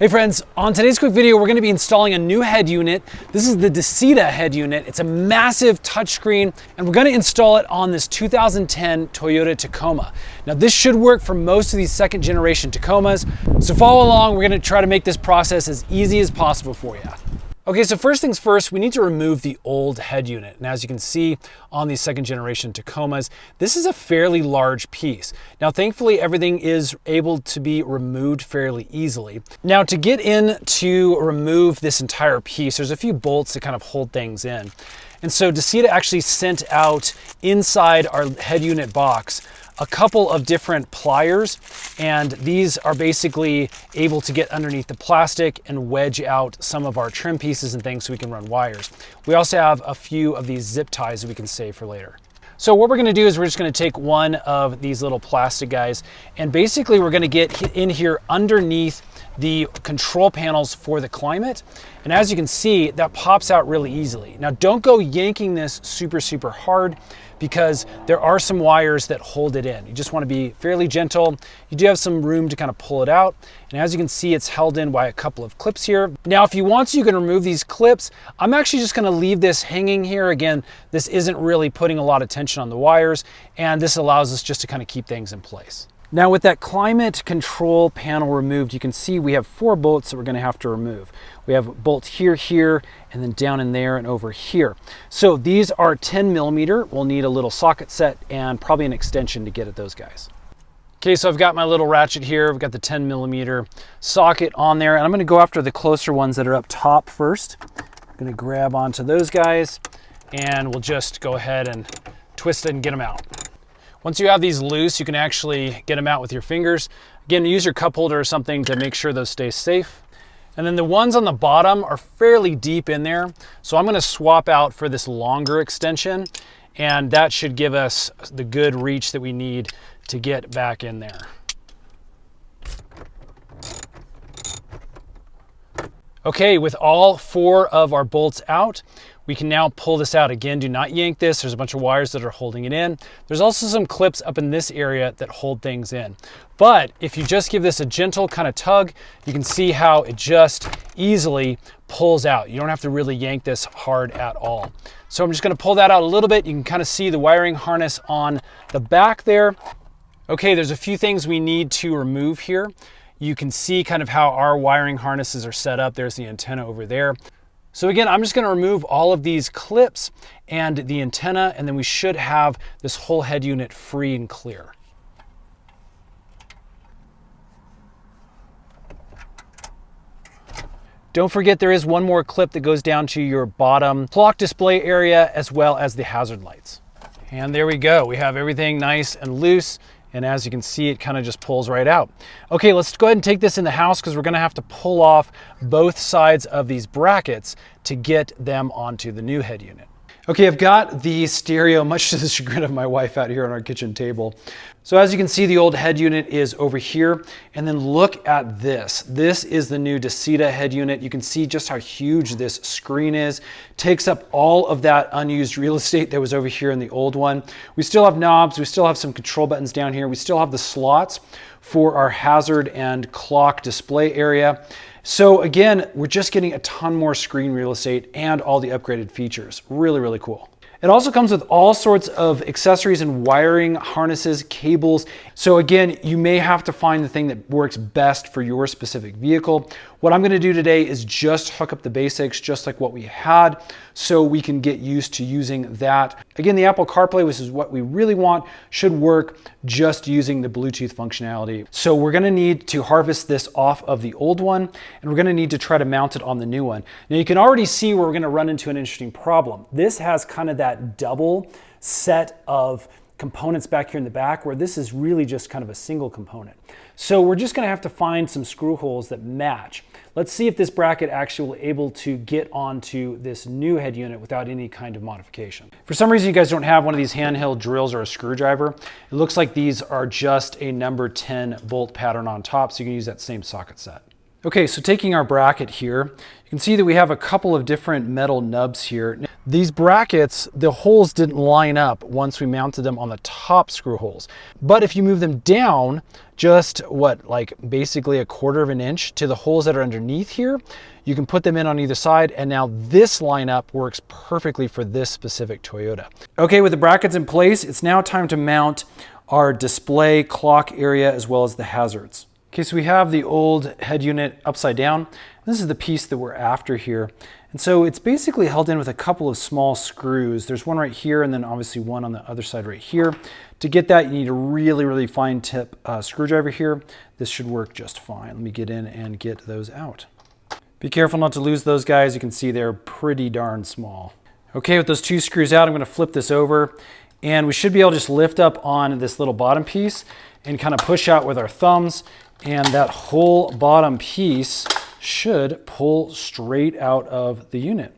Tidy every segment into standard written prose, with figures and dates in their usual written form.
Hey friends, on today's quick video, we're going to be installing a new head unit. This is the Dasaita head unit. It's a massive touchscreen, and we're going to install it on this 2010 Toyota Tacoma. Now this should work for most of these second generation Tacomas, so follow along. We're going to try to make this process as easy as possible for you. Okay, so first things first, we need to remove the old head unit. And as you can see on these second generation Tacomas, this is a fairly large piece. Now, thankfully, everything is able to be removed fairly easily. Now, to get in to remove this entire piece, there's a few bolts that kind of hold things in. And so Dasaita actually sent out inside our head unit box a couple of different pliers, and these are basically able to get underneath the plastic and wedge out some of our trim pieces and things so we can run wires. We also have a few of these zip ties that we can save for later. So what we're gonna do is we're just gonna take one of these little plastic guys, and basically we're gonna get in here underneath the control panels for the climate. And as you can see, that pops out really easily. Now don't go yanking this super hard, because there are some wires that hold it in. You just want to be fairly gentle. You do have some room to kind of pull it out. And as you can see, it's held in by a couple of clips here. Now, if you want to, you can remove these clips. I'm actually just going to leave this hanging here. Again, this isn't really putting a lot of tension on the wires, and this allows us just to kind of keep things in place. Now with that climate control panel removed, you can see we have 4 bolts that we're going to have to remove. We have a bolt here, and then down in there and over here. So these are 10 millimeter. We'll need a little socket set and probably an extension to get at those guys. Okay, so I've got my little ratchet here. We've got the 10 millimeter socket on there, and I'm going to go after the closer ones that are up top first. I'm going to grab onto those guys, and we'll just go ahead and twist it and get them out. Once you have these loose, you can actually get them out with your fingers. Again, use your cup holder or something to make sure those stay safe. And then the ones on the bottom are fairly deep in there. So I'm gonna swap out for this longer extension, and that should give us the good reach that we need to get back in there. Okay, with all 4 of our bolts out, we can now pull this out. Again, do not yank this. There's a bunch of wires that are holding it in. There's also some clips up in this area that hold things in. But if you just give this a gentle kind of tug, you can see how it just easily pulls out. You don't have to really yank this hard at all. So I'm just gonna pull that out a little bit. You can kind of see the wiring harness on the back there. Okay, there's a few things we need to remove here. You can see kind of how our wiring harnesses are set up. There's the antenna over there. So again, I'm just going to remove all of these clips and the antenna, and then we should have this whole head unit free and clear. Don't forget, there is one more clip that goes down to your bottom clock display area, as well as the hazard lights. And there we go. We have everything nice and loose. And as you can see, it kind of just pulls right out. Okay, let's go ahead and take this in the house, because we're gonna have to pull off both sides of these brackets to get them onto the new head unit. Okay, I've got the stereo, much to the chagrin of my wife, out here on our kitchen table. So as you can see, the old head unit is over here, and then look at this. This is the new Dasaita head unit. You can see just how huge this screen is. Takes up all of that unused real estate that was over here in the old one. We still have knobs, we still have some control buttons down here. We still have the slots for our hazard and clock display area. So again, we're just getting a ton more screen real estate and all the upgraded features. Really cool. It also comes with all sorts of accessories and wiring, harnesses, cables. So again, you may have to find the thing that works best for your specific vehicle. What I'm gonna do today is just hook up the basics, just like what we had, so we can get used to using that. Again, the Apple CarPlay, which is what we really want, should work just using the Bluetooth functionality. So we're gonna need to harvest this off of the old one, and we're gonna need to try to mount it on the new one. Now you can already see where we're gonna run into an interesting problem. This has kind of that double set of components back here in the back, where this is really just kind of a single component. So we're just gonna have to find some screw holes that match. Let's see if this bracket actually will able to get onto this new head unit without any kind of modification. For some reason, you guys don't have one of these handheld drills or a screwdriver. It looks like these are just a number 10 bolt pattern on top, so you can use that same socket set. Okay, so taking our bracket here, you can see that we have a couple of different metal nubs here. these brackets, the holes didn't line up once we mounted them on the top screw holes. But if you move them down just like basically a quarter of an inch to the holes that are underneath here, you can put them in on either side, and now this lineup works perfectly for this specific Toyota. Okay, with the brackets in place, it's now time to mount our display clock area as well as the hazards. Okay, so we have the old head unit upside down. This is the piece that we're after here. And so it's basically held in with a couple of small screws. There's one right here and then obviously one on the other side right here. To get that, you need a really, really fine tip screwdriver here. This should work just fine. Let me get in and get those out. Be careful not to lose those guys. You can see they're pretty darn small. Okay, with those two screws out, I'm gonna flip this over and we should be able to just lift up on this little bottom piece and kind of push out with our thumbs, and that whole bottom piece should pull straight out of the unit.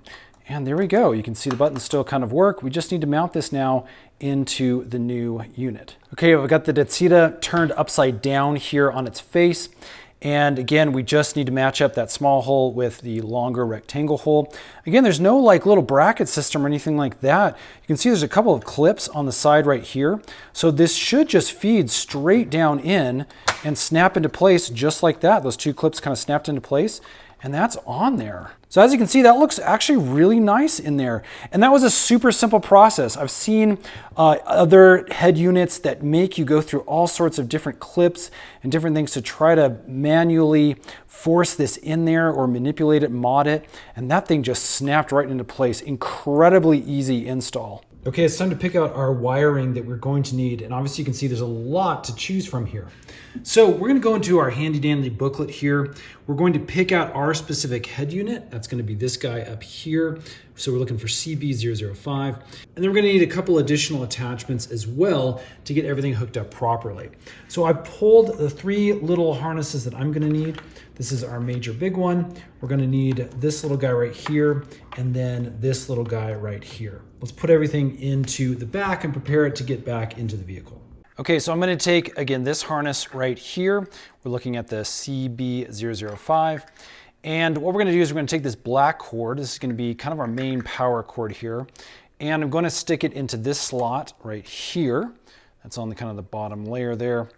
And there we go. You can see the buttons still kind of work. We just need to mount this now into the new unit. Okay, I've got the Dasaita turned upside down here on its face. And again, we just need to match up that small hole with the longer rectangle hole. Again, there's no like little bracket system or anything like that. You can see there's a couple of clips on the side right here. So this should just feed straight down in and snap into place just like that. Those two clips kind of snapped into place, and that's on there. So as you can see, that looks actually really nice in there. And that was a super simple process. I've seen other head units that make you go through all sorts of different clips and different things to try to manually force this in there or manipulate it, mod it. And that thing just snapped right into place. Incredibly easy install. Okay, it's time to pick out our wiring that we're going to need. And obviously you can see there's a lot to choose from here. So we're gonna go into our handy dandy booklet here. We're going to pick out our specific head unit. That's gonna be this guy up here. So we're looking for CB005. And then we're gonna need a couple additional attachments as well to get everything hooked up properly. So I pulled the three little harnesses that I'm gonna need. This is our major big one. We're gonna need this little guy right here, and then this little guy right here. Let's put everything into the back and prepare it to get back into the vehicle. Okay, so I'm gonna take, again, this harness right here. We're looking at the CB005. And what we're gonna do is we're gonna take this black cord. This is gonna be kind of our main power cord here. And I'm gonna stick it into this slot right here. That's on the kind of the bottom layer there.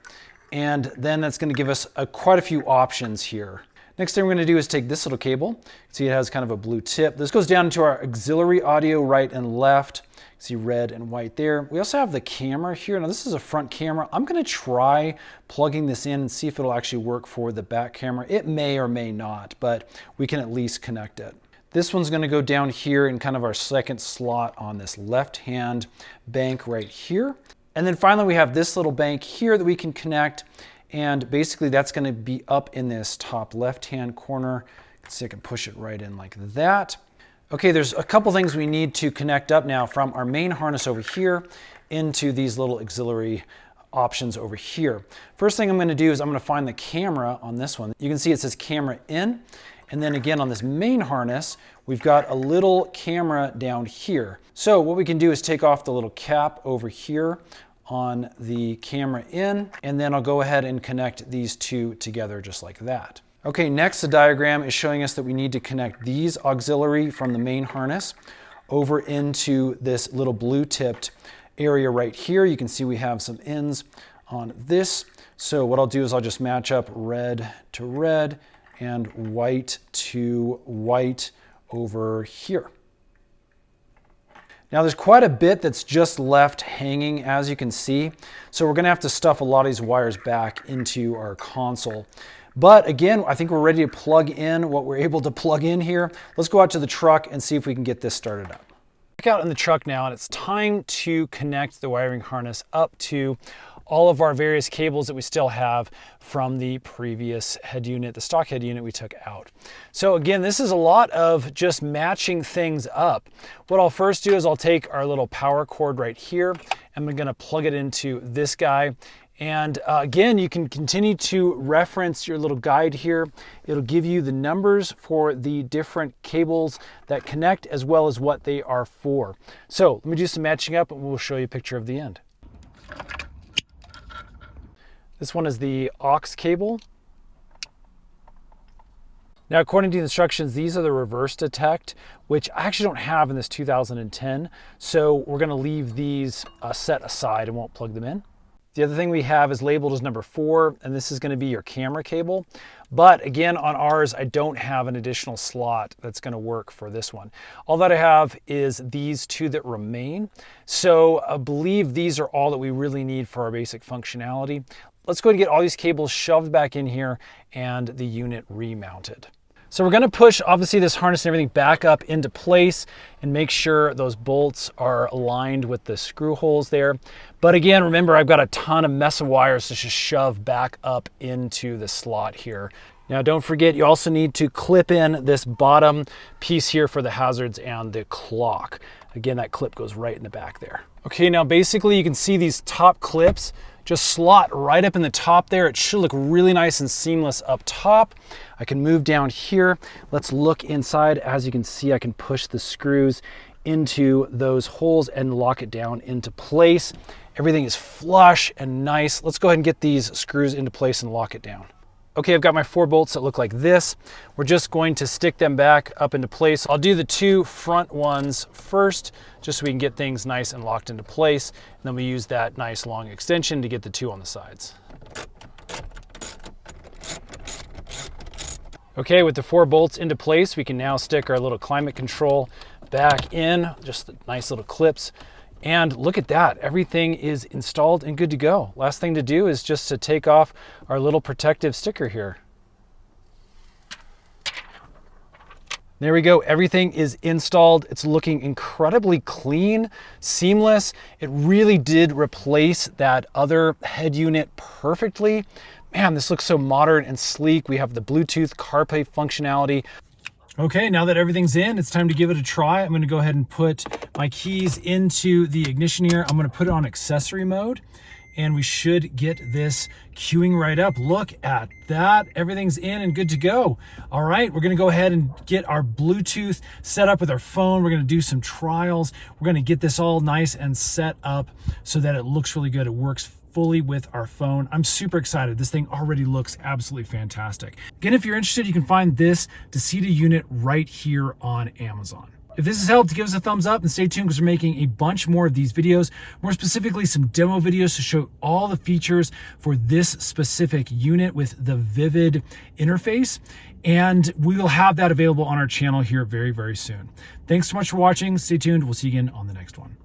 And then that's gonna give us quite a few options here. Next thing we're gonna do is take this little cable. See, it has kind of a blue tip. This goes down into our auxiliary audio right and left. See red and white there. We also have the camera here. Now this is a front camera. I'm gonna try plugging this in and see if it'll actually work for the back camera. It may or may not, but we can at least connect it. This one's gonna go down here in kind of our second slot on this left-hand bank right here. And then finally we have this little bank here that we can connect, and basically that's gonna be up in this top left-hand corner. See, I can push it right in like that. Okay, there's a couple things we need to connect up now from our main harness over here into these little auxiliary options over here. First thing I'm gonna do is I'm gonna find the camera on this one. You can see it says camera in, and then again on this main harness, we've got a little camera down here. So what we can do is take off the little cap over here on the camera in, and then I'll go ahead and connect these two together just like that. Okay, next the diagram is showing us that we need to connect these auxiliary from the main harness over into this little blue tipped area right here. You can see we have some ends on this. So what I'll do is I'll just match up red to red and white to white over here. Now there's quite a bit that's just left hanging, as you can see. So we're gonna have to stuff a lot of these wires back into our console. But again, I think we're ready to plug in what we're able to plug in here. Let's go out to the truck and see if we can get this started up. Back out in the truck now, and it's time to connect the wiring harness up to all of our various cables that we still have from the previous head unit, the stock head unit we took out. So again, this is a lot of just matching things up. What I'll first do is I'll take our little power cord right here, and I'm gonna plug it into this guy. And again, you can continue to reference your little guide here. It'll give you the numbers for the different cables that connect as well as what they are for. So let me do some matching up and we'll show you a picture of the end. This one is the aux cable. Now, according to the instructions, these are the reverse detect, which I actually don't have in this 2010. So we're gonna leave these set aside and won't plug them in. The other thing we have is labeled as number 4, and this is gonna be your camera cable. But again, on ours, I don't have an additional slot that's gonna work for this one. All that I have is these 2 that remain. So I believe these are all that we really need for our basic functionality. Let's go ahead and get all these cables shoved back in here and the unit remounted. So we're gonna push, obviously, this harness and everything back up into place and make sure those bolts are aligned with the screw holes there. But again, remember, I've got a ton of mess of wires to just shove back up into the slot here. Now, don't forget, you also need to clip in this bottom piece here for the hazards and the clock. Again, that clip goes right in the back there. Okay, now basically you can see these top clips just slot right up in the top there. It should look really nice and seamless up top. I can move down here. Let's look inside. As you can see, I can push the screws into those holes and lock it down into place. Everything is flush and nice. Let's go ahead and get these screws into place and lock it down. Okay, I've got my 4 bolts that look like this. We're just going to stick them back up into place. I'll do the 2 front ones first, just so we can get things nice and locked into place. And then we use that nice long extension to get the 2 on the sides. Okay, with the 4 bolts into place, we can now stick our little climate control back in, just the nice little clips. And look at that, everything is installed and good to go. Last thing to do is just to take off our little protective sticker here. There we go, everything is installed. It's looking incredibly clean, seamless. It really did replace that other head unit perfectly. Man, this looks so modern and sleek. We have the Bluetooth CarPlay functionality. Okay, now that everything's in, it's time to give it a try. I'm gonna go ahead and put my keys into the ignition here. I'm gonna put it on accessory mode, and we should get this queuing right up. Look at that, everything's in and good to go. All right, we're gonna go ahead and get our Bluetooth set up with our phone. We're gonna do some trials. We're gonna get this all nice and set up so that it looks really good. It works fully with our phone. I'm super excited. This thing already looks absolutely fantastic. Again, if you're interested, you can find this Dasaita unit right here on Amazon. If this has helped, give us a thumbs up and stay tuned because we're making a bunch more of these videos, more specifically some demo videos to show all the features for this specific unit with the Vivid interface. And we will have that available on our channel here very, very soon. Thanks so much for watching. Stay tuned. We'll see you again on the next one.